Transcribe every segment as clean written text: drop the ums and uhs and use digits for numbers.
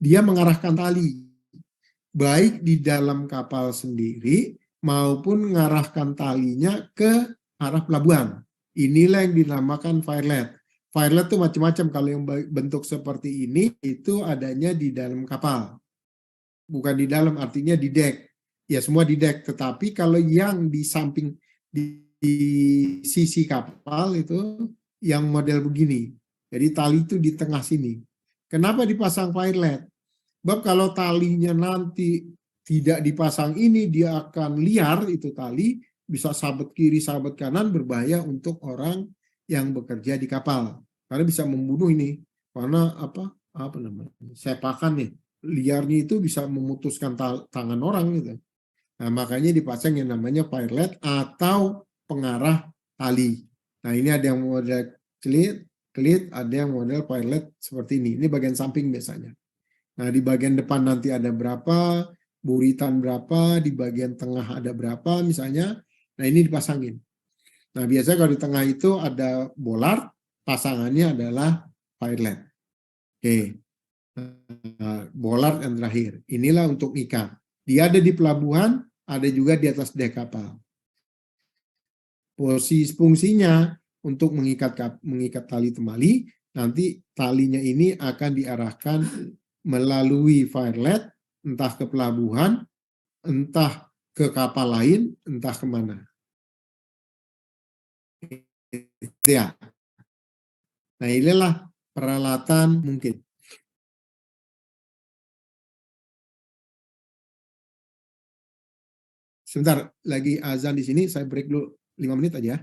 dia mengarahkan tali, baik di dalam kapal sendiri maupun mengarahkan talinya ke arah pelabuhan. Inilah yang dinamakan firelet. Firelet itu macam-macam. Kalau yang bentuk seperti ini itu adanya di dalam kapal. Bukan di dalam, artinya di dek. Ya semua di dek. Tetapi kalau yang di samping di sisi kapal itu yang model begini. Jadi tali itu di tengah sini. Kenapa dipasang firelet? Sebab kalau talinya nanti tidak dipasang ini, dia akan liar itu tali, bisa sabet kiri, sabet kanan, berbahaya untuk orang yang bekerja di kapal. Karena bisa membunuh ini. Karena apa namanya? Sepakan nih. Liarnya itu bisa memutuskan tangan orang gitu. Nah, makanya dipasang yang namanya firelet atau pengarah tali. Nah, ini ada yang model klit, ada yang model firelet seperti ini. Ini bagian samping biasanya. Nah, di bagian depan nanti ada berapa, buritan berapa, di bagian tengah ada berapa misalnya. Nah, ini dipasangin. Nah, biasanya kalau di tengah itu ada bollard, pasangannya adalah firelet. Oke. Bollard yang terakhir. Inilah untuk ikan. Dia ada di pelabuhan, ada juga di atas dek kapal. Posisi fungsinya untuk mengikat tali temali, nanti talinya ini akan diarahkan melalui firelet, entah ke pelabuhan, entah ke kapal lain, entah kemana. Ya. Nah, inilah peralatan mungkin. Sebentar, lagi azan di sini, saya break dulu 5 menit aja.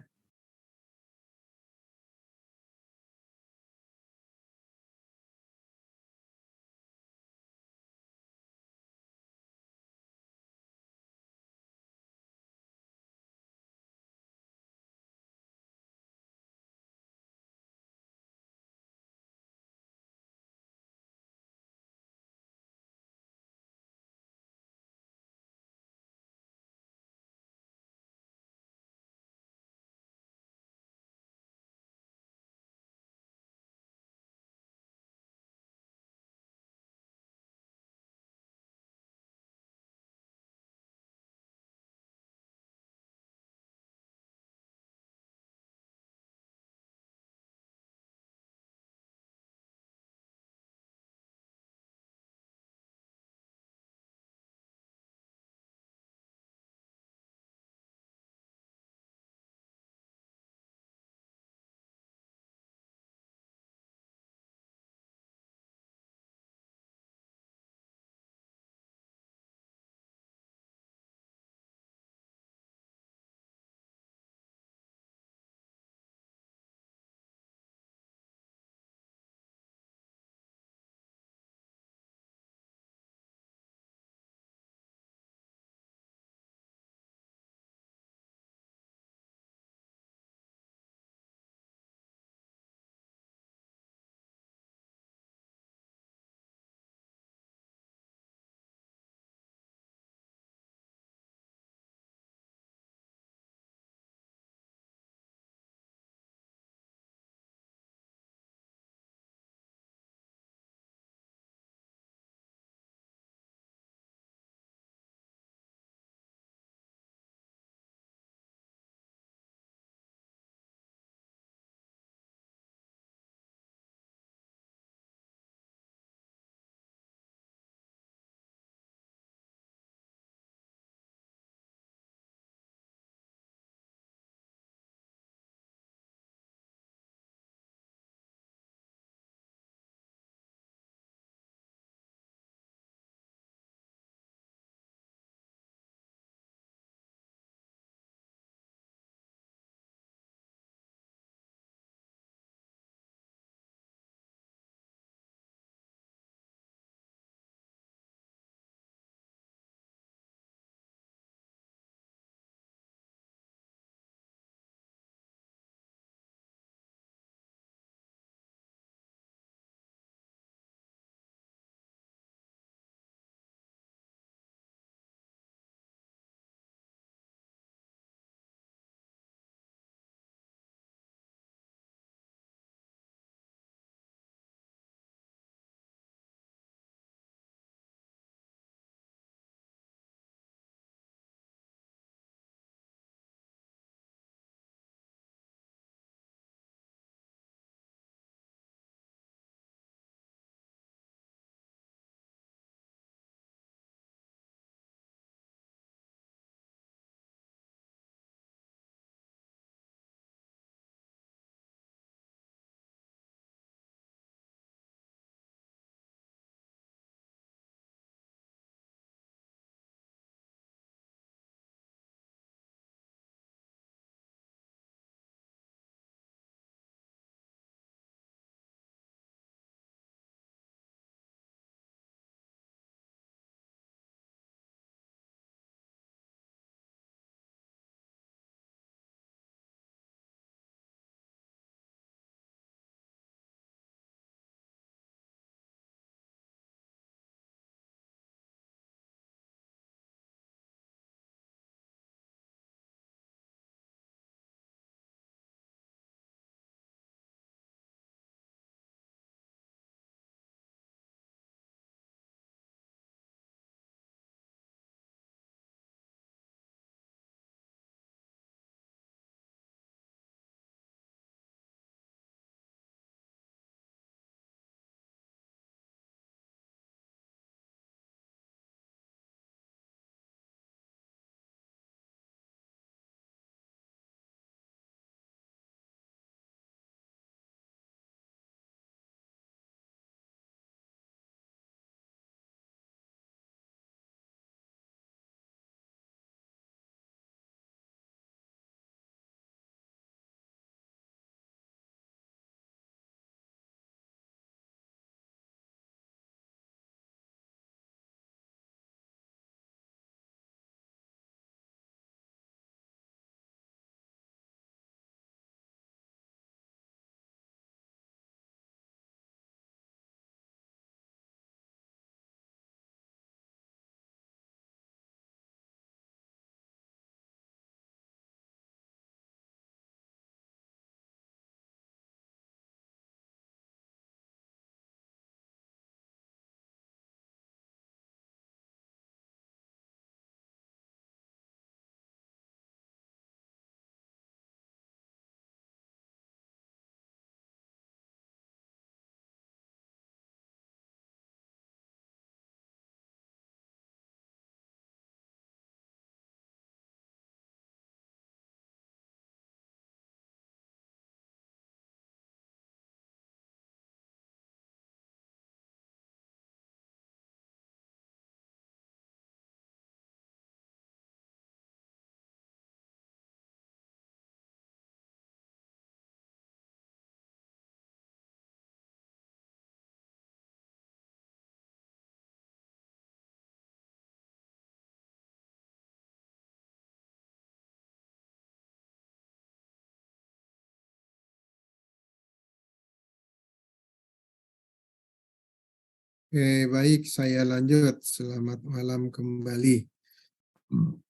Oke, baik, saya lanjut. Selamat malam kembali.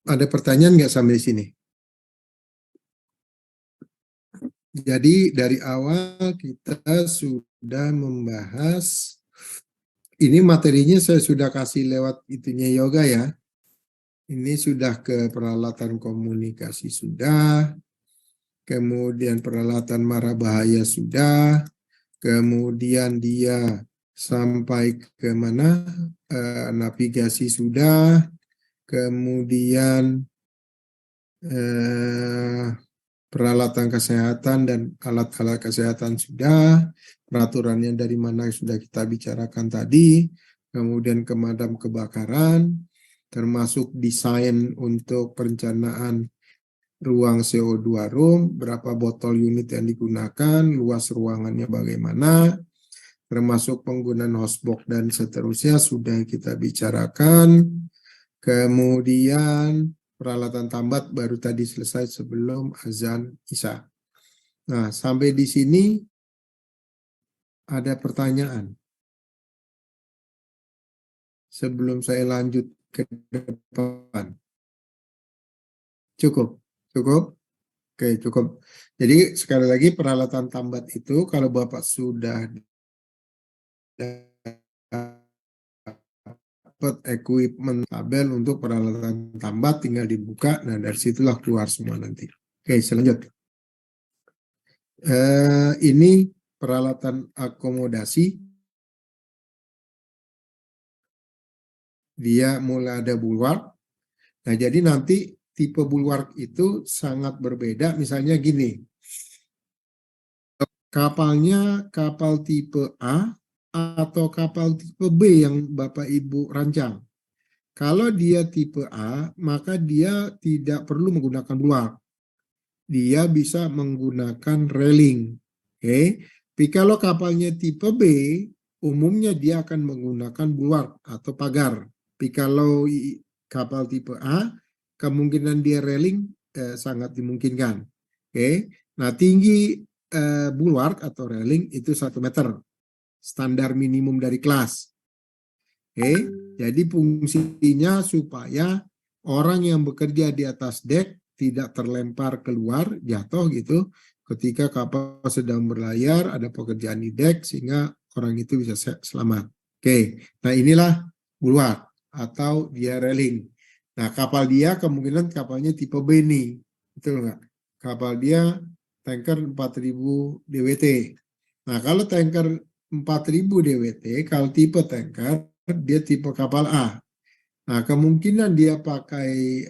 Ada pertanyaan nggak sampai sini? Jadi dari awal kita sudah membahas, ini materinya saya sudah kasih lewat itunya yoga ya. Ini sudah ke peralatan komunikasi sudah, kemudian peralatan mara bahaya sudah, kemudian dia sampai ke mana, navigasi sudah, kemudian peralatan kesehatan dan alat-alat kesehatan sudah, peraturannya dari mana sudah kita bicarakan tadi, kemudian pemadam kebakaran, termasuk desain untuk perencanaan ruang CO2 room, berapa botol unit yang digunakan, luas ruangannya bagaimana, termasuk penggunaan hostbox dan seterusnya sudah kita bicarakan. Kemudian peralatan tambat baru tadi selesai sebelum azan Isya. Nah, sampai di sini ada pertanyaan. Sebelum saya lanjut ke depan. Cukup? Cukup? Oke, cukup. Jadi sekali lagi peralatan tambat itu kalau Bapak sudah dapat equipment tabel untuk peralatan tambat tinggal dibuka, nah dari situlah keluar semua nanti. Oke, selanjutnya. Ini peralatan akomodasi, dia mulai ada bulwark. Nah, jadi nanti tipe bulwark itu sangat berbeda. Misalnya gini, kapalnya kapal tipe A atau kapal tipe B yang Bapak Ibu rancang. Kalau dia tipe A, maka dia tidak perlu menggunakan bulwark. Dia bisa menggunakan railing. Oke. Tapi kalau kapalnya tipe B, umumnya dia akan menggunakan bulwark atau pagar. Tapi kalau kapal tipe A, kemungkinan dia railing sangat dimungkinkan. Oke. Nah, tinggi bulwark atau railing itu 1 meter. Standar minimum dari kelas. Oke. Jadi fungsinya supaya orang yang bekerja di atas dek tidak terlempar keluar, jatuh gitu, ketika kapal sedang berlayar, ada pekerjaan di dek, sehingga orang itu bisa selamat. Oke, nah inilah bulwark atau dia railing. Nah, kapal dia kemungkinan kapalnya tipe B nih, betul nggak? Kapal dia tanker 4000 DWT. Nah, kalau tanker 4000 DWT, kalau tipe tanker, dia tipe kapal A. Nah, kemungkinan dia pakai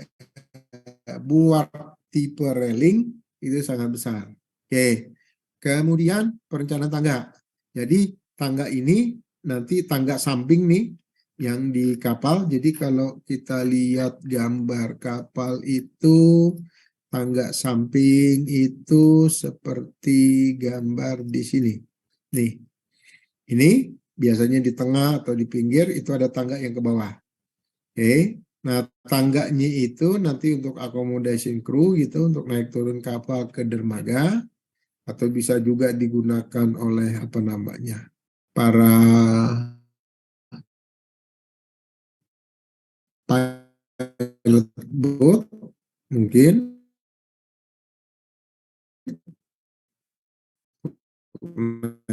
bulwark tipe railing itu sangat besar. Oke. Kemudian perencanaan tangga. Jadi tangga ini nanti tangga samping nih yang di kapal. Jadi kalau kita lihat gambar kapal itu tangga samping itu seperti gambar di sini. Nih. Ini biasanya di tengah atau di pinggir itu ada tangga yang ke bawah. Oke. Nah, tangganya itu nanti untuk accommodation crew gitu, untuk naik turun kapal ke dermaga, atau bisa juga digunakan oleh apa namanya, para pilot boat mungkin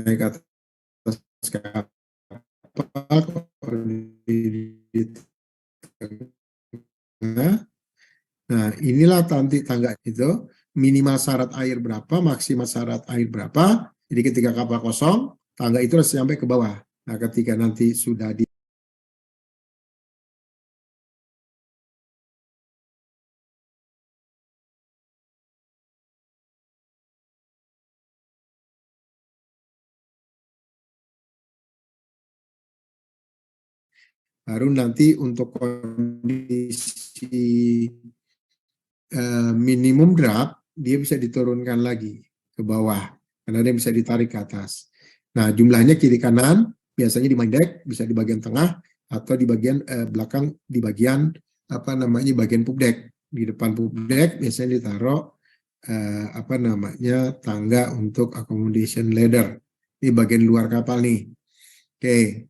naik atas kapal. Nah, inilah nanti tangga itu minimal syarat air berapa, maksimal syarat air berapa. Jadi ketika kapal kosong, tangga itu harus sampai ke bawah. Nah, ketika nanti sudah di baru nanti untuk kondisi minimum draft, dia bisa diturunkan lagi ke bawah, karena dia bisa ditarik ke atas. Nah, jumlahnya kiri kanan, biasanya di main deck, bisa di bagian tengah, atau di bagian belakang, di bagian apa namanya, bagian pub deck. Di depan pub deck biasanya ditaruh apa namanya, tangga untuk accommodation ladder di bagian luar kapal nih. Oke,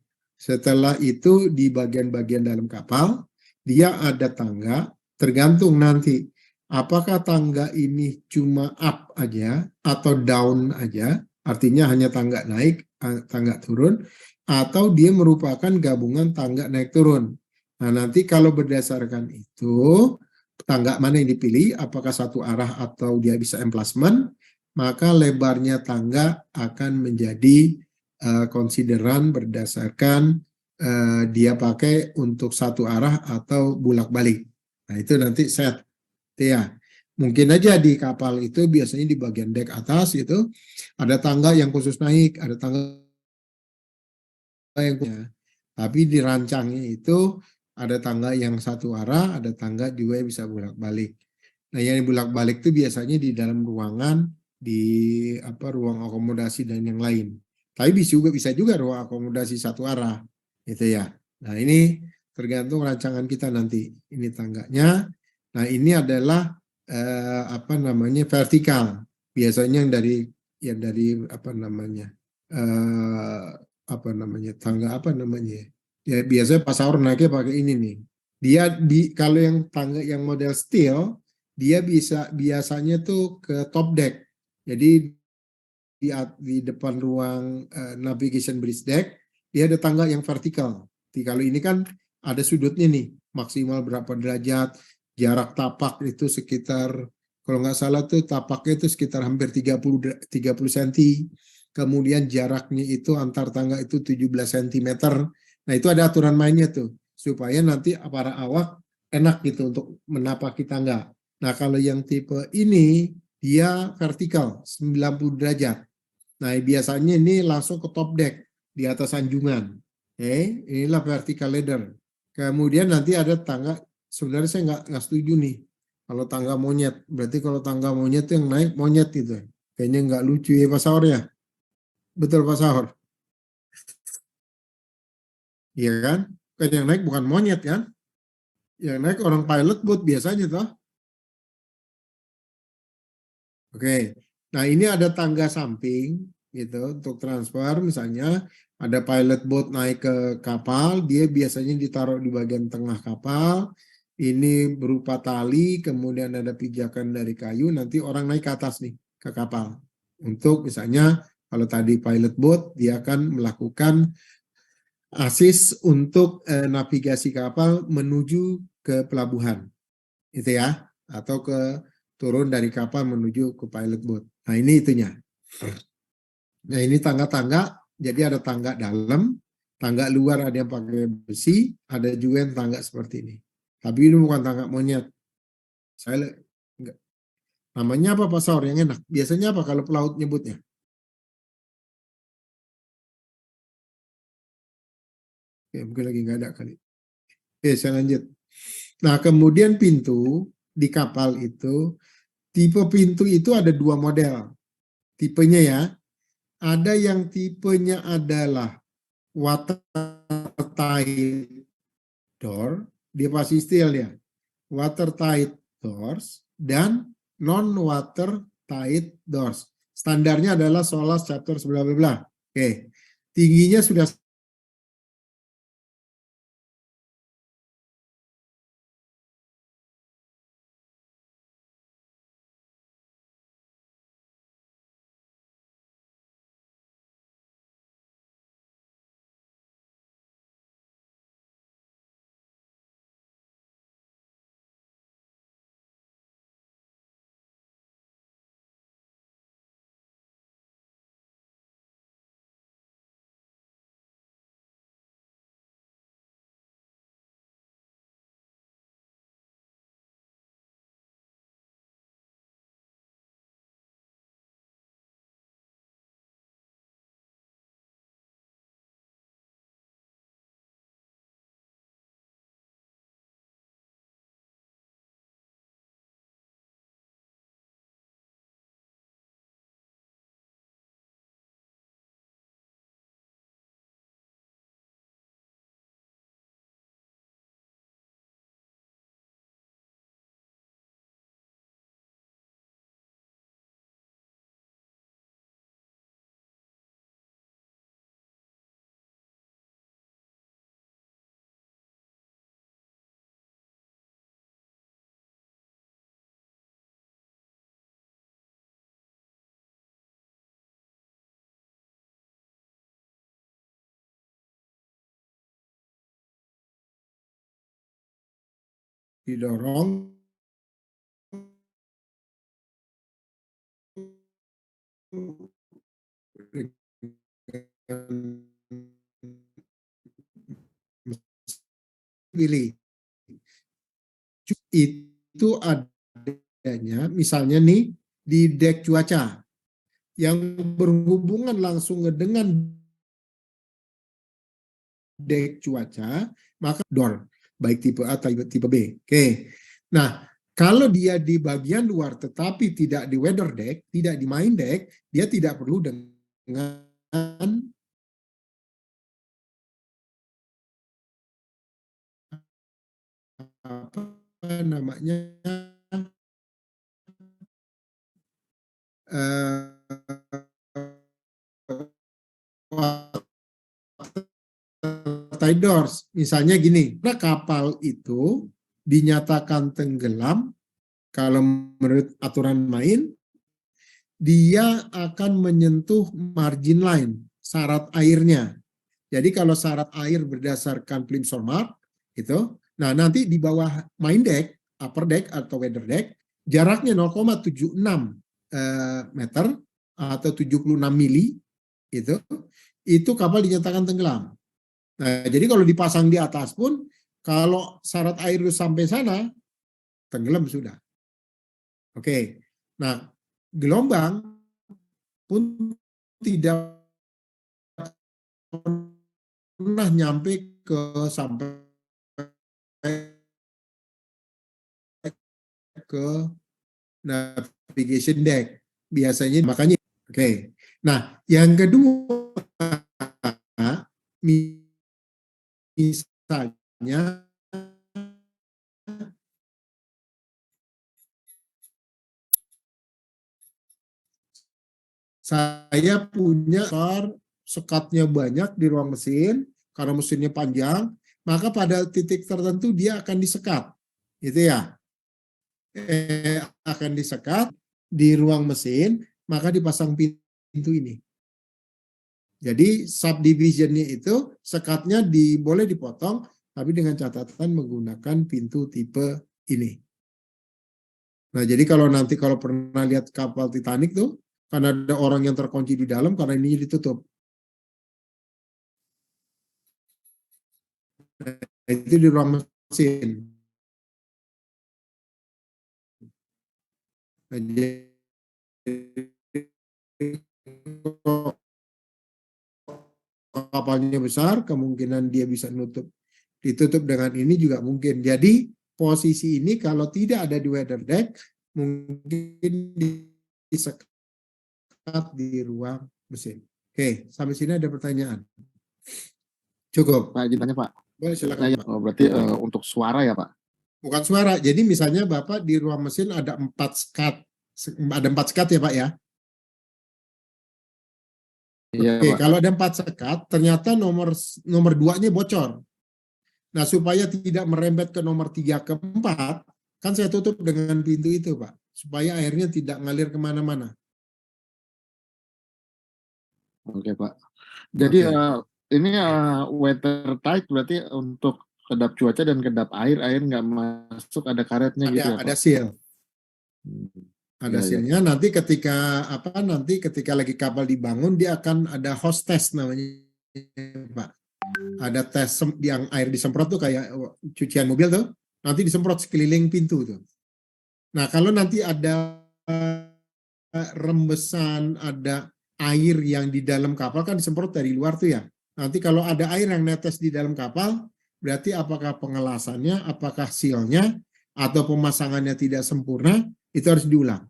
Setelah itu di bagian-bagian dalam kapal, dia ada tangga, tergantung nanti apakah tangga ini cuma up aja atau down aja, artinya hanya tangga naik, tangga turun, atau dia merupakan gabungan tangga naik turun. Nah, nanti kalau berdasarkan itu, tangga mana yang dipilih, apakah satu arah atau dia bisa emplacement, maka lebarnya tangga akan menjadi konsideran berdasarkan dia pakai untuk satu arah atau bulak-balik. Nah, itu nanti set. Ya, mungkin aja di kapal itu biasanya di bagian dek atas itu ada tangga yang khusus naik, ada tangga yang punya. Tapi dirancangnya itu ada tangga yang satu arah, ada tangga juga yang bisa bolak-balik. Nah, yang bolak-balik itu biasanya di dalam ruangan, di ruang akomodasi dan yang lain. Tapi bisa juga ruang akomodasi satu arah, gitu ya. Nah, ini tergantung rancangan kita nanti. Ini tangganya. Nah, ini adalah vertikal. Biasanya yang dari eh, tangga ya biasanya pas sahur naiknya pakai ini nih. Kalau yang tangga yang model steel dia biasanya tuh ke top deck. Jadi di depan ruang navigation bridge deck dia ada tangga yang vertikal. Jadi kalau ini kan ada sudutnya nih, maksimal berapa derajat, jarak tapak itu sekitar, kalau nggak salah tuh tapaknya itu sekitar hampir 30 cm. Kemudian jaraknya itu antar tangga itu 17 cm. Nah, itu ada aturan mainnya tuh supaya nanti para awak enak gitu untuk menapaki tangga. Nah, kalau yang tipe ini dia vertikal 90 derajat. Nah, biasanya ini langsung ke top deck di atas sanjungan. Oke, inilah vertical ladder. Kemudian nanti ada tangga. Sebenarnya saya nggak setuju nih kalau tangga monyet. Berarti kalau tangga monyet itu yang naik monyet gitu. Kayaknya nggak lucu ya Pak Saur ya. Betul Pak Saur. Iya kan? Kan yang naik bukan monyet kan? Yang naik orang pilot boat biasanya toh. Oke, nah ini ada tangga samping gitu untuk transfer, misalnya ada pilot boat naik ke kapal, dia biasanya ditaruh di bagian tengah kapal, ini berupa tali, kemudian ada pijakan dari kayu, nanti orang naik ke atas nih, ke kapal. Untuk misalnya kalau tadi pilot boat, dia akan melakukan asis untuk navigasi kapal menuju ke pelabuhan, itu ya, atau turun dari kapal menuju ke pilot boat. Nah, ini itunya. Nah, ini tangga-tangga, jadi ada tangga dalam, tangga luar ada yang pakai besi, ada juga yang tangga seperti ini. Tapi ini bukan tangga monyet. Saya enggak. Namanya apa Pak Saur yang enak? Biasanya apa kalau pelaut nyebutnya? Ya, mungkin lagi nggak ada kali. Oke, saya lanjut. Nah, kemudian pintu di kapal itu, tipe pintu itu ada dua model. Tipenya ya, ada yang tipenya adalah watertight door, dia pasti steel ya. Watertight doors dan non watertight doors. Standarnya adalah SOLAS chapter 11. Oke. Tingginya sudah didorong pilih itu adanya misalnya nih di dek cuaca yang berhubungan langsung dengan dek cuaca, maka door, baik tipe A atau tipe B. Oke. Nah, kalau dia di bagian luar tetapi tidak di weather deck, tidak di main deck, dia tidak perlu dengan apa namanya tide doors. Misalnya gini, nah kapal itu dinyatakan tenggelam kalau menurut aturan main, dia akan menyentuh margin line, syarat airnya. Jadi kalau syarat air berdasarkan Plimsoll-Mark, itu, nah nanti di bawah main deck, upper deck atau weather deck, jaraknya 0,76 meter atau 76 mili, itu kapal dinyatakan tenggelam. Nah, jadi kalau dipasang di atas pun, kalau syarat air itu sampai sana, tenggelam sudah. Oke, nah gelombang pun tidak pernah nyampe ke sampai ke navigation deck. Biasanya makanya oke. Nah, yang kedua misalnya saya punya sekatnya banyak di ruang mesin, karena mesinnya panjang, maka pada titik tertentu dia akan disekat. Itu ya. Akan disekat di ruang mesin, maka dipasang pintu ini. Jadi subdivisionnya itu sekatnya boleh dipotong, tapi dengan catatan menggunakan pintu tipe ini. Nah, jadi kalau pernah lihat kapal Titanic tuh, karena ada orang yang terkunci di dalam karena ini ditutup. Nah, itu di ruang mesin. Nah, jadi kapalnya besar, kemungkinan dia bisa ditutup dengan ini juga mungkin. Jadi posisi ini kalau tidak ada di weather deck, mungkin disekat di ruang mesin. Oke, sampai sini ada pertanyaan? Cukup. Pak, izin tanya Pak. Boleh silakan. Pak. Berarti untuk suara ya Pak? Bukan suara. Jadi misalnya Bapak di ruang mesin ada 4 sekat. Ada 4 sekat ya Pak ya? Iya, Oke, Pak. kalau ada 4 sekat, ternyata nomor 2-nya bocor. Nah, supaya tidak merembet ke nomor 3 ke 4, kan saya tutup dengan pintu itu, Pak. Supaya airnya tidak ngalir kemana-mana. Oke, Pak. Jadi ini watertight berarti untuk kedap cuaca dan kedap air nggak masuk, ada karetnya gitu ya Pak? Ada seal. Ada sealnya. Nanti ketika lagi kapal dibangun, dia akan ada hostess namanya, Pak. Ada tes yang air disemprot tuh kayak cucian mobil tuh, nanti disemprot sekeliling pintu tuh. Nah, kalau nanti ada rembesan, ada air yang di dalam kapal kan disemprot dari luar tuh ya. Nanti kalau ada air yang netes di dalam kapal, berarti apakah pengelasannya, apakah sealnya, atau pemasangannya tidak sempurna, itu harus diulang.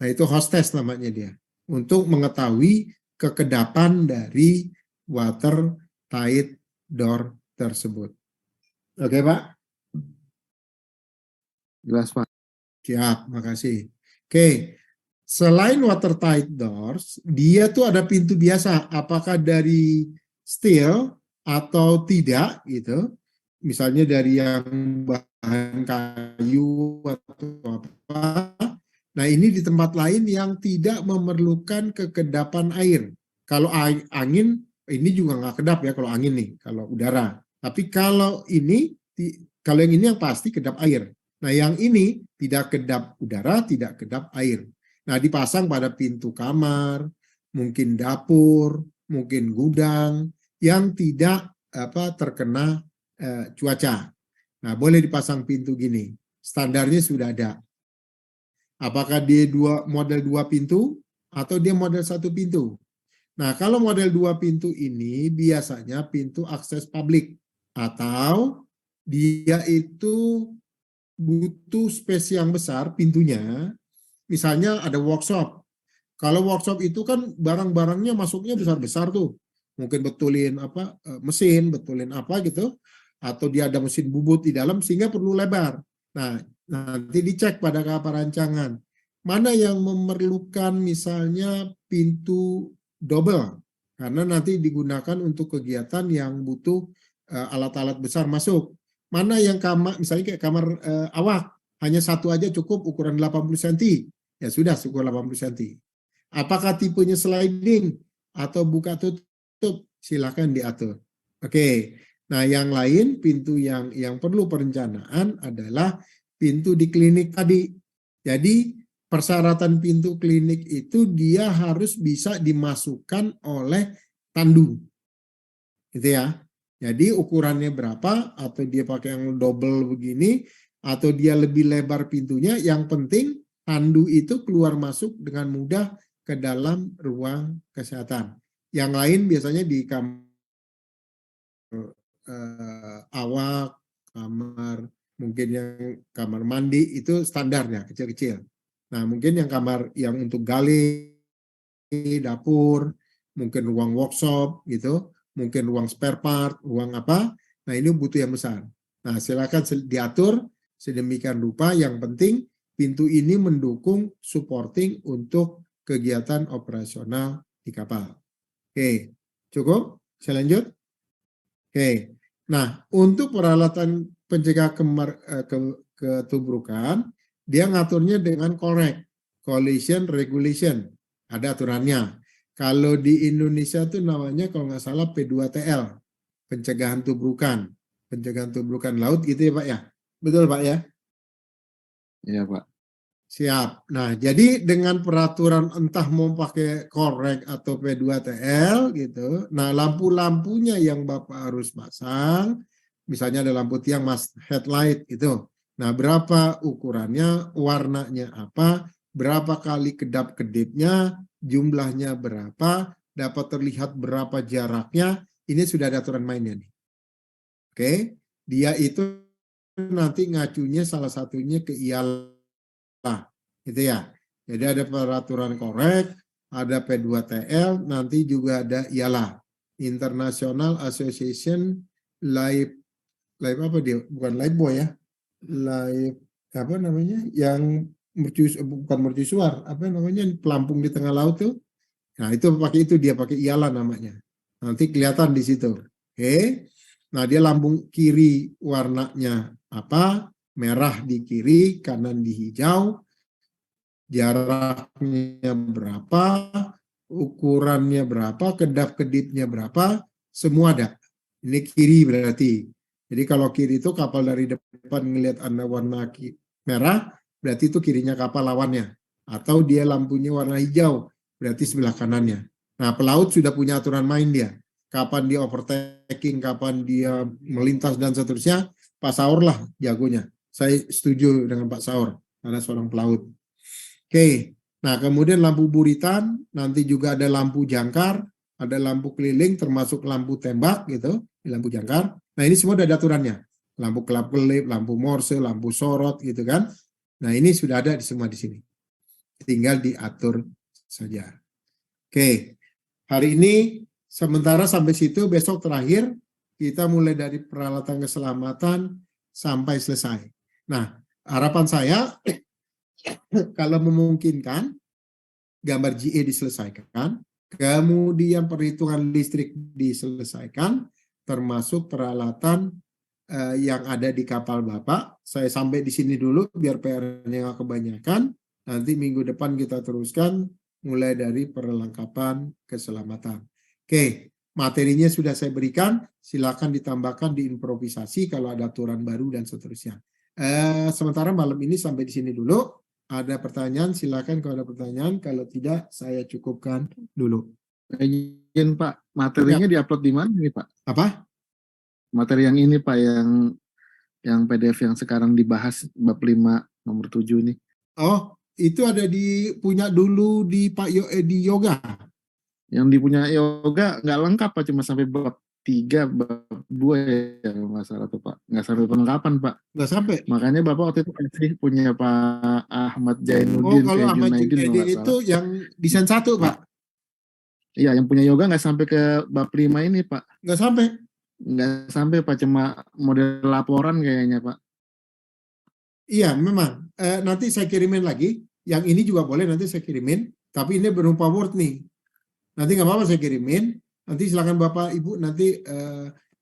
Nah, itu hostess namanya dia. Untuk mengetahui kekedapan dari watertight door tersebut. Oke, Pak? Jelas, Pak. Siap, makasih. Oke, selain watertight doors, dia tuh ada pintu biasa. Apakah dari steel atau tidak, gitu. Misalnya dari yang bahan kayu atau apa. Nah, ini di tempat lain yang tidak memerlukan kekedapan air. Kalau angin, ini juga nggak kedap ya kalau angin nih, kalau udara. Tapi kalau ini Kalau yang ini yang pasti kedap air. Nah, yang ini tidak kedap udara, tidak kedap air. Nah, dipasang pada pintu kamar, mungkin dapur, mungkin gudang yang tidak terkena cuaca. Nah, boleh dipasang pintu gini. Standarnya sudah ada. Apakah dia model 2 pintu atau dia model 1 pintu? Nah, kalau model 2 pintu ini biasanya pintu akses publik atau dia itu butuh space yang besar pintunya. Misalnya ada workshop. Kalau workshop itu kan barang-barangnya masuknya besar-besar tuh. Mungkin betulin mesin, betulin apa gitu, atau dia ada mesin bubut di dalam sehingga perlu lebar. Nah, nanti dicek pada kapal rancangan. Mana yang memerlukan misalnya pintu double, karena nanti digunakan untuk kegiatan yang butuh alat-alat besar masuk. Mana yang kamar, misalnya kayak kamar awak, hanya satu aja cukup ukuran 80 cm. Ya sudah, ukuran 80 cm. Apakah tipenya sliding atau buka tutup? Silakan diatur. Oke. Nah, yang lain pintu yang perlu perencanaan adalah pintu di klinik tadi. Jadi, persyaratan pintu klinik itu dia harus bisa dimasukkan oleh tandu. Gitu ya. Jadi ukurannya berapa, atau dia pakai yang double begini, atau dia lebih lebar pintunya, yang penting tandu itu keluar masuk dengan mudah ke dalam ruang kesehatan. Yang lain biasanya di kamar awak, kamar mungkin yang kamar mandi itu standarnya kecil-kecil. Nah, mungkin yang kamar yang untuk gali, dapur, mungkin ruang workshop gitu, mungkin ruang spare part, ruang apa. Nah, ini butuh yang besar. Nah, silakan diatur sedemikian rupa, yang penting pintu ini mendukung supporting untuk kegiatan operasional di kapal. Oke, cukup? Saya lanjut? Oke. Nah, untuk peralatan pencegah ketubrukan, dia ngaturnya dengan correct, collision regulation. Ada aturannya. Kalau di Indonesia tuh namanya kalau nggak salah P2TL, pencegahan tubrukan. Pencegahan tubrukan laut gitu ya Pak ya? Betul Pak ya? Iya Pak. Siap. Nah, jadi dengan peraturan entah mau pakai korek atau P2TL gitu. Nah, lampu-lampunya yang Bapak harus pasang, misalnya ada lampu tiang mas headlight itu. Nah, berapa ukurannya, warnanya apa, berapa kali kedap-kedipnya, jumlahnya berapa, dapat terlihat berapa jaraknya, ini sudah ada aturan mainnya nih. Oke, dia itu nanti ngacunya salah satunya ke IALA. Gitu ya. Jadi ada peraturan korek, ada P2TL, nanti juga ada IALA, International Association Live apa dia? Bukan live boy ya. Live apa namanya? Yang bukan mercusuar, apa namanya? Pelampung di tengah laut tuh. Nah, itu pakai itu, dia pakai IALA namanya. Nanti kelihatan di situ. Oke. Nah, dia lambung kiri warnanya apa? Merah di kiri, kanan di hijau. Jaraknya berapa, ukurannya berapa, kedap-kedipnya berapa, semua ada. Ini kiri berarti. Jadi kalau kiri itu kapal dari depan ngelihat Anda warna merah, berarti itu kirinya kapal lawannya. Atau dia lampunya warna hijau, berarti sebelah kanannya. Nah, pelaut sudah punya aturan main dia. Kapan dia overtaking, kapan dia melintas dan seterusnya, Pak Saur lah jagonya. Saya setuju dengan Pak Saur, karena seorang pelaut. Oke, nah kemudian lampu buritan, nanti juga ada lampu jangkar, ada lampu keliling termasuk lampu tembak gitu, lampu jangkar. Nah ini semua ada aturannya, lampu kelap-kelip, lampu morse, lampu sorot gitu kan. Nah ini sudah ada semua di sini, tinggal diatur saja. Oke, hari ini sementara sampai situ, besok terakhir kita mulai dari peralatan keselamatan sampai selesai. Nah harapan saya kalau memungkinkan, gambar GE diselesaikan, kemudian perhitungan listrik diselesaikan, termasuk peralatan yang ada di kapal Bapak. Saya sampai di sini dulu, biar PR-nya nggak kebanyakan. Nanti minggu depan kita teruskan, mulai dari perlengkapan keselamatan. Oke, Materinya sudah saya berikan, silakan ditambahkan di improvisasi kalau ada aturan baru dan seterusnya. Sementara malam ini sampai di sini dulu. Ada pertanyaan, silakan kalau ada pertanyaan. Kalau tidak, saya cukupkan dulu. Izin Pak, materinya diupload di mana nih Pak? Apa? Materi yang ini Pak, yang PDF yang sekarang dibahas bab 5 nomor 7 nih. Oh, itu ada punya dulu di di Yoga. Yang dipunya Yoga nggak lengkap Pak, cuma sampai bab 3, bab 2 ya nggak salah tuh Pak. Nggak sampai penengkapan Pak. Nggak sampai. Makanya Bapak waktu itu kasih punya Pak Ahmad Oh, Jainuddin, kalau kayak Ahmad Junaidin kalau Junaidin nggak itu salah. yang desain 1, Pak. Iya, yang punya Yoga nggak sampai ke bab 5 ini Pak. Nggak sampai. Nggak sampai Pak, cuma model laporan kayaknya Pak. Iya, memang. Nanti saya kirimin lagi. Yang ini juga boleh nanti saya kirimin. Tapi ini berupa Word nih. Nanti nggak apa-apa saya kirimin. Nanti silakan Bapak Ibu nanti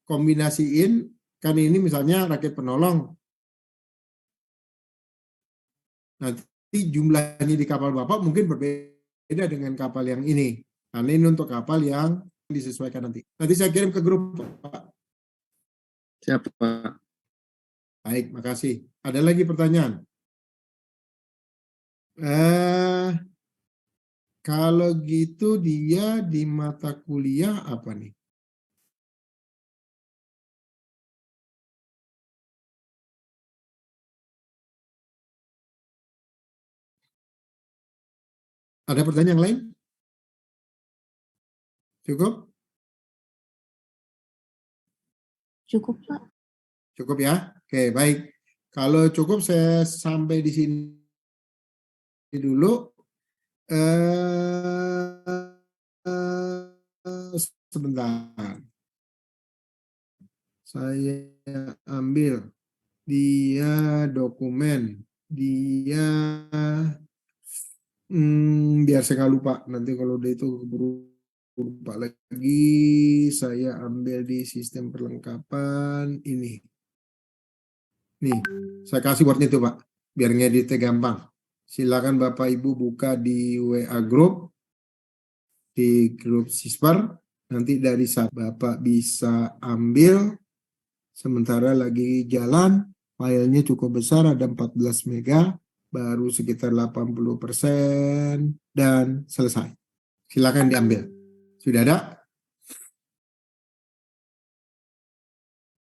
kombinasiin. Kan ini misalnya rakit penolong. Nanti jumlahnya di kapal Bapak mungkin berbeda dengan kapal yang ini. Karena ini untuk kapal yang disesuaikan nanti. Nanti saya kirim ke grup, Pak. Siap Pak. Baik, makasih. Ada lagi pertanyaan? Kalau gitu dia di mata kuliah apa nih? Ada pertanyaan yang lain? Cukup? Cukup, Pak. Cukup ya? Oke, baik. Kalau cukup saya sampai di sini dulu. Sebentar. Saya ambil dia dokumen. Dia biar saya nggak lupa. Nanti kalau udah itu lupa lagi, saya ambil di sistem perlengkapan ini. Nih, saya kasih wordnya itu Pak, biar ngeditnya gampang. Silakan Bapak Ibu buka di WA group, di grup Sisper. Nanti dari saat Bapak bisa ambil, sementara lagi jalan, filenya cukup besar, ada 14 mega, baru sekitar 80%, dan selesai. Silakan diambil. Sudah ada?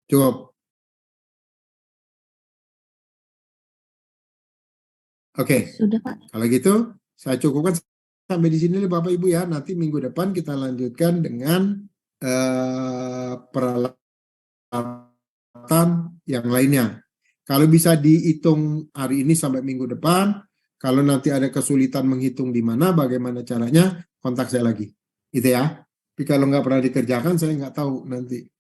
Cukup. Oke. Sudah, Pak. Kalau gitu, saya cukupkan sampai di sini Bapak Ibu ya. Nanti minggu depan kita lanjutkan dengan peralatan yang lainnya. Kalau bisa dihitung hari ini sampai minggu depan, kalau nanti ada kesulitan menghitung di mana, bagaimana caranya, kontak saya lagi. Gitu ya. Tapi kalau nggak pernah dikerjakan, saya nggak tahu nanti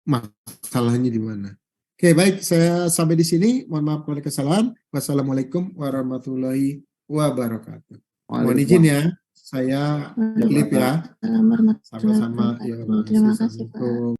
masalahnya di mana. Oke, baik. Saya sampai di sini. Mohon maaf kalau ada kesalahan. Wassalamualaikum warahmatullahi wabarakatuh. Mohon izin ya. Saya klip ya. Assalamualaikum warahmatullahi Sama-sama. Ya, wabarakatuh. Terima kasih, Pak. Assalamualaikum.